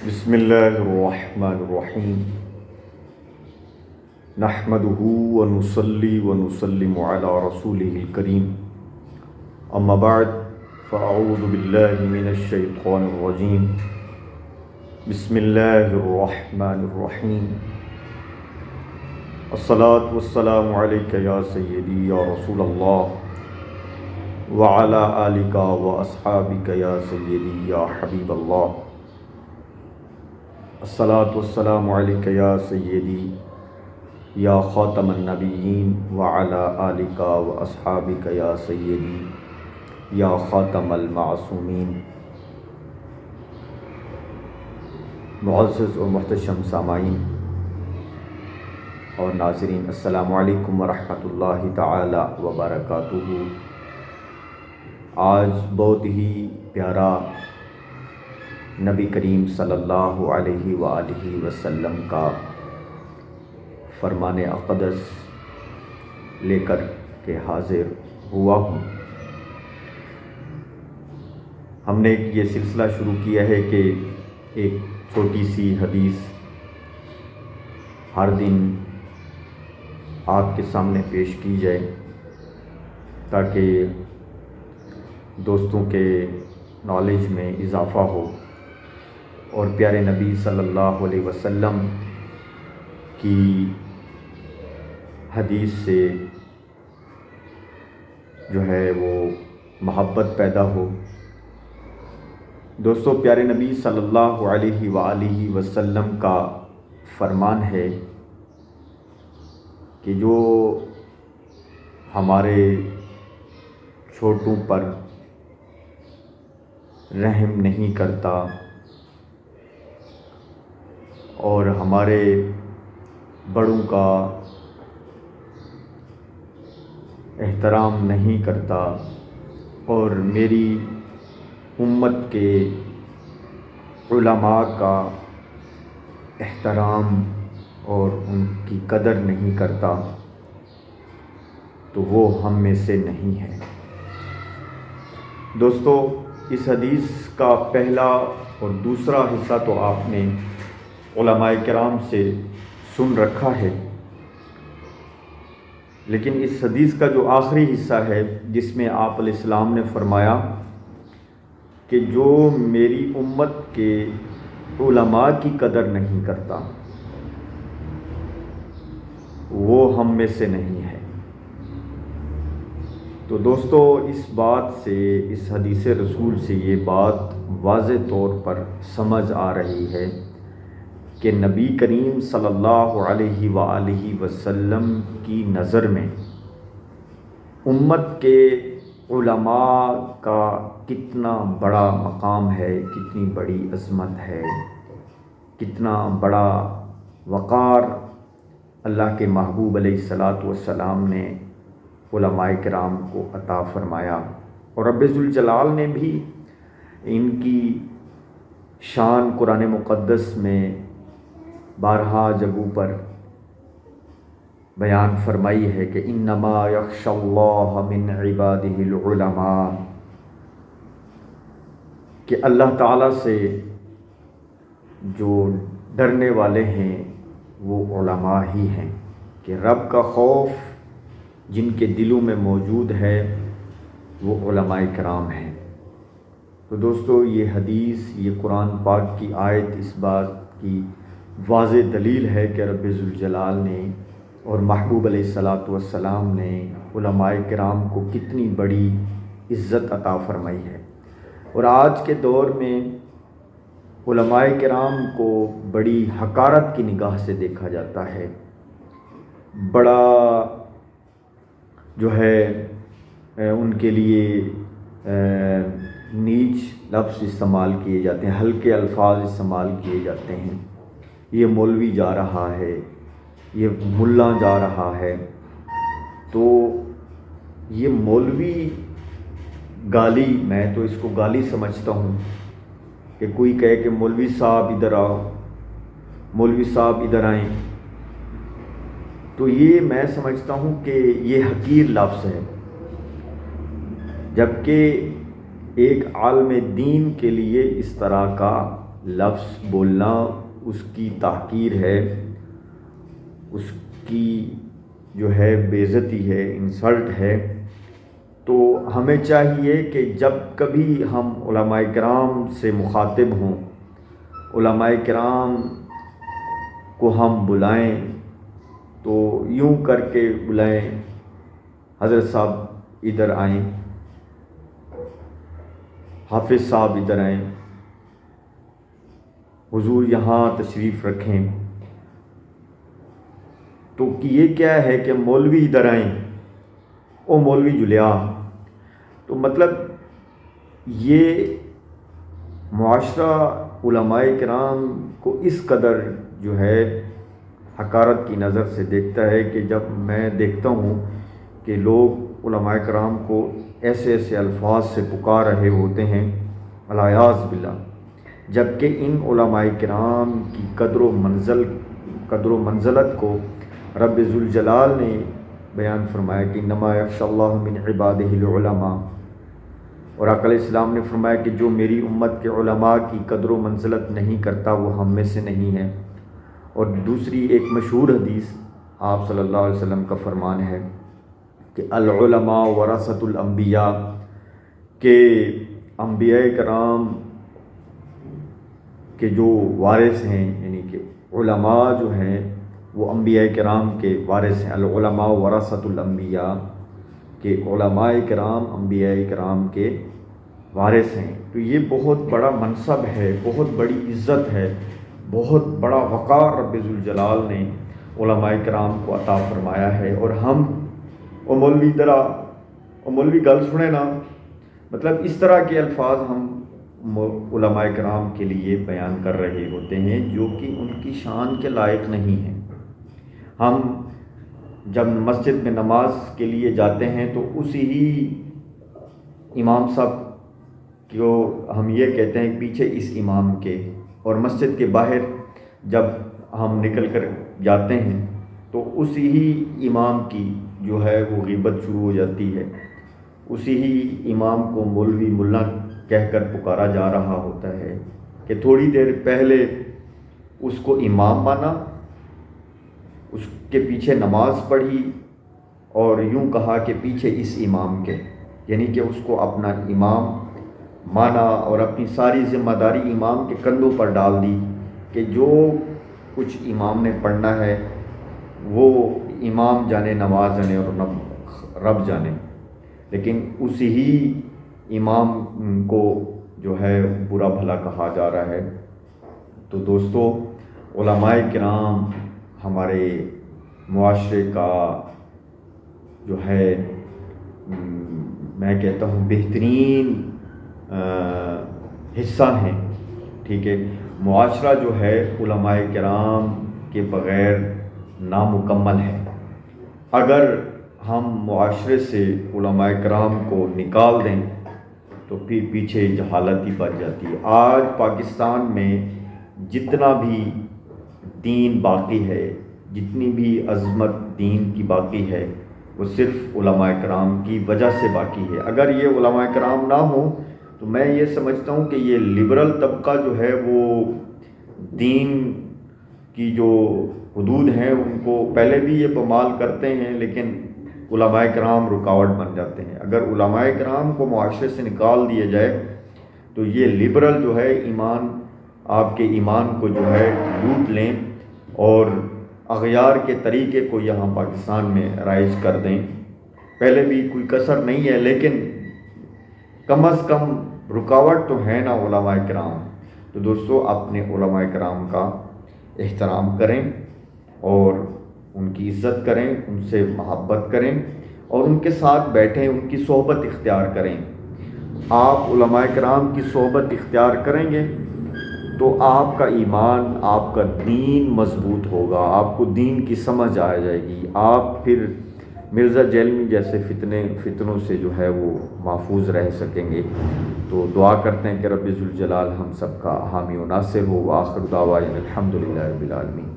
بسم اللہ الرحمن الرحیم نحمده ونصلی ونسلم علی رسولہ الکریم اما بعد فاعوذ باللہ من الشیطان الرجیم بسم اللہ الرحمن الرحیم الصلاة والسلام علیک یا سیدی یا رسول اللہ وعلی آلک واصحابک یا سیدی یا حبیب اللہ الصلاة والسلام علیک یا سیدی یا خاتم النبیین وعلی آلک واصحابک یا سیدی یا خاتم المعصومین۔ معزز اور محتشم سامعین اور ناظرین، السلام علیکم ورحمۃ اللہ تعالی وبرکاتہ۔ آج بہت ہی پیارا نبی کریم صلی اللہ علیہ وآلہ وسلم کا فرمان اقدس لے کر کے حاضر ہوا ہوں۔ ہم نے یہ سلسلہ شروع کیا ہے کہ ایک چھوٹی سی حدیث ہر دن آپ کے سامنے پیش کی جائے تاکہ دوستوں کے نالج میں اضافہ ہو اور پیارے نبی صلی اللہ علیہ وسلم کی حدیث سے جو ہے وہ محبت پیدا ہو۔ دوستو، پیارے نبی صلی اللہ علیہ وآلہ وسلم کا فرمان ہے کہ جو ہمارے چھوٹوں پر رحم نہیں کرتا اور ہمارے بڑوں کا احترام نہیں کرتا اور میری امت کے علماء کا احترام اور ان کی قدر نہیں کرتا تو وہ ہم میں سے نہیں ہے۔ دوستو، اس حدیث کا پہلا اور دوسرا حصہ تو آپ نے علماء کرام سے سن رکھا ہے، لیکن اس حدیث کا جو آخری حصہ ہے جس میں آپ علیہ السلام نے فرمایا کہ جو میری امت کے علماء کی قدر نہیں کرتا وہ ہم میں سے نہیں ہے۔ تو دوستو، اس بات سے، اس حدیث رسول سے یہ بات واضح طور پر سمجھ آ رہی ہے کہ نبی کریم صلی اللہ علیہ وآلہ وسلم کی نظر میں امت کے علماء کا کتنا بڑا مقام ہے، کتنی بڑی عظمت ہے، کتنا بڑا وقار اللہ کے محبوب علیہ الصلاۃ والسلام نے علماء کرام کو عطا فرمایا۔ اور رب ذوالجلال نے بھی ان کی شان قرآن مقدس میں بارہا جگہوں پر بیان فرمائی ہے کہ انما یخشی اللہ من عبادہ العلماء، کہ اللہ تعالیٰ سے جو ڈرنے والے ہیں وہ علماء ہی ہیں، کہ رب کا خوف جن کے دلوں میں موجود ہے وہ علماء کرام ہیں۔ تو دوستو، یہ حدیث، یہ قرآن پاک کی آیت اس بات کی واضح دلیل ہے کہ رب ذوالجلال نے اور محبوب علیہ الصلاۃ والسلام نے علماء کرام کو کتنی بڑی عزت عطا فرمائی ہے۔ اور آج کے دور میں علماء کرام کو بڑی حقارت کی نگاہ سے دیکھا جاتا ہے، بڑا جو ہے ان کے لیے نیچ لفظ استعمال کیے جاتے ہیں، ہلکے الفاظ استعمال کیے جاتے ہیں۔ یہ مولوی جا رہا ہے، یہ ملا جا رہا ہے۔ تو یہ مولوی گالی، میں تو اس کو گالی سمجھتا ہوں کہ کوئی کہے کہ مولوی صاحب ادھر آؤ، مولوی صاحب ادھر آئیں، تو یہ میں سمجھتا ہوں کہ یہ حقیر لفظ ہے، جبکہ ایک عالم دین کے لیے اس طرح کا لفظ بولنا اس کی تحقیر ہے، اس کی جو ہے بے عزتی ہے، انسلٹ ہے۔ تو ہمیں چاہیے کہ جب کبھی ہم علماء کرام سے مخاطب ہوں، علماء کرام کو ہم بلائیں تو یوں کر کے بلائیں، حضرت صاحب ادھر آئیں، حافظ صاحب ادھر آئیں، حضور یہاں تشریف رکھیں۔ تو یہ کیا ہے کہ مولوی ادھر آئیں، او مولوی جلیا۔ تو مطلب یہ معاشرہ علماء کرام کو اس قدر جو ہے حقارت کی نظر سے دیکھتا ہے کہ جب میں دیکھتا ہوں کہ لوگ علماء کرام کو ایسے ایسے الفاظ سے پکار رہے ہوتے ہیں، الیاذ باللہ، جبکہ ان علماء کرام کی قدر و منزلت کو رب ذوالجلال نے بیان فرمایا کہ انما یخشی اللہ من عبادہ العلماء، اور آقا علیہ السلام نے فرمایا کہ جو میری امت کے علماء کی قدر و منزلت نہیں کرتا وہ ہم میں سے نہیں ہے۔ اور دوسری ایک مشہور حدیث آپ صلی اللہ علیہ وسلم کا فرمان ہے کہ العلماء ورثۃ الانبیاء، کہ انبیاء کرام کے جو وارث ہیں، یعنی کہ علماء جو ہیں وہ انبیاء کرام کے وارث ہیں۔ العلماء ورثۃ الانبیاء، کہ علماء کرام انبیاء کرام کے وارث ہیں۔ تو یہ بہت بڑا منصب ہے، بہت بڑی عزت ہے، بہت بڑا وقار رب ذوالجلال نے علماء کرام کو عطا فرمایا ہے۔ اور ہم مولوی درا مولوی گل سنے نا، مطلب اس طرح کے الفاظ ہم علماء کرام کے لیے بیان کر رہے ہوتے ہیں جو کہ ان کی شان کے لائق نہیں ہیں۔ ہم جب مسجد میں نماز کے لیے جاتے ہیں تو اسی ہی امام صاحب کو ہم یہ کہتے ہیں پیچھے اس امام کے، اور مسجد کے باہر جب ہم نکل کر جاتے ہیں تو اسی ہی امام کی جو ہے وہ غیبت شروع ہو جاتی ہے، اسی ہی امام کو مولوی ملا کہہ کر پکارا جا رہا ہوتا ہے کہ تھوڑی دیر پہلے اس کو امام مانا، اس کے پیچھے نماز پڑھی اور یوں کہا کہ پیچھے اس امام کے، یعنی کہ اس کو اپنا امام مانا اور اپنی ساری ذمہ داری امام کے کندھوں پر ڈال دی کہ جو کچھ امام نے پڑھنا ہے وہ امام جانے، نماز جانے اور رب جانے، لیکن اسی ہی امام کو جو ہے برا بھلا کہا جا رہا ہے۔ تو دوستو، علماء کرام ہمارے معاشرے کا جو ہے میں کہتا ہوں بہترین حصہ ہیں، ٹھیک ہے۔ معاشرہ جو ہے علماء کرام کے بغیر نامکمل ہے۔ اگر ہم معاشرے سے علماء کرام کو نکال دیں تو پھر پیچھے جہالت ہی بچ جاتی ہے۔ آج پاکستان میں جتنا بھی دین باقی ہے، جتنی بھی عظمت دین کی باقی ہے، وہ صرف علماء کرام کی وجہ سے باقی ہے۔ اگر یہ علماء کرام نہ ہوں تو میں یہ سمجھتا ہوں کہ یہ لبرل طبقہ جو ہے وہ دین کی جو حدود ہیں ان کو پہلے بھی یہ پامال کرتے ہیں، لیکن علماء کرام رکاوٹ بن جاتے ہیں۔ اگر علماء کرام کو معاشرے سے نکال دیا جائے تو یہ لبرل جو ہے آپ کے ایمان کو جو ہے لوٹ لیں اور اغیار کے طریقے کو یہاں پاکستان میں رائج کر دیں۔ پہلے بھی کوئی کسر نہیں ہے، لیکن کم از کم رکاوٹ تو ہے نا علماء کرام۔ تو دوستو، اپنے علماء کرام کا احترام کریں اور ان کی عزت کریں، ان سے محبت کریں اور ان کے ساتھ بیٹھیں، ان کی صحبت اختیار کریں۔ آپ علماء کرام کی صحبت اختیار کریں گے تو آپ کا ایمان، آپ کا دین مضبوط ہوگا، آپ کو دین کی سمجھ آ جائے گی، آپ پھر مرزا جیلمی جیسے فتنوں سے جو ہے وہ محفوظ رہ سکیں گے۔ تو دعا کرتے ہیں کہ رب ذوالجلال ہم سب کا حامی و ناصر ہو۔ وآخر دعوانا الحمدللہ رب العالمین۔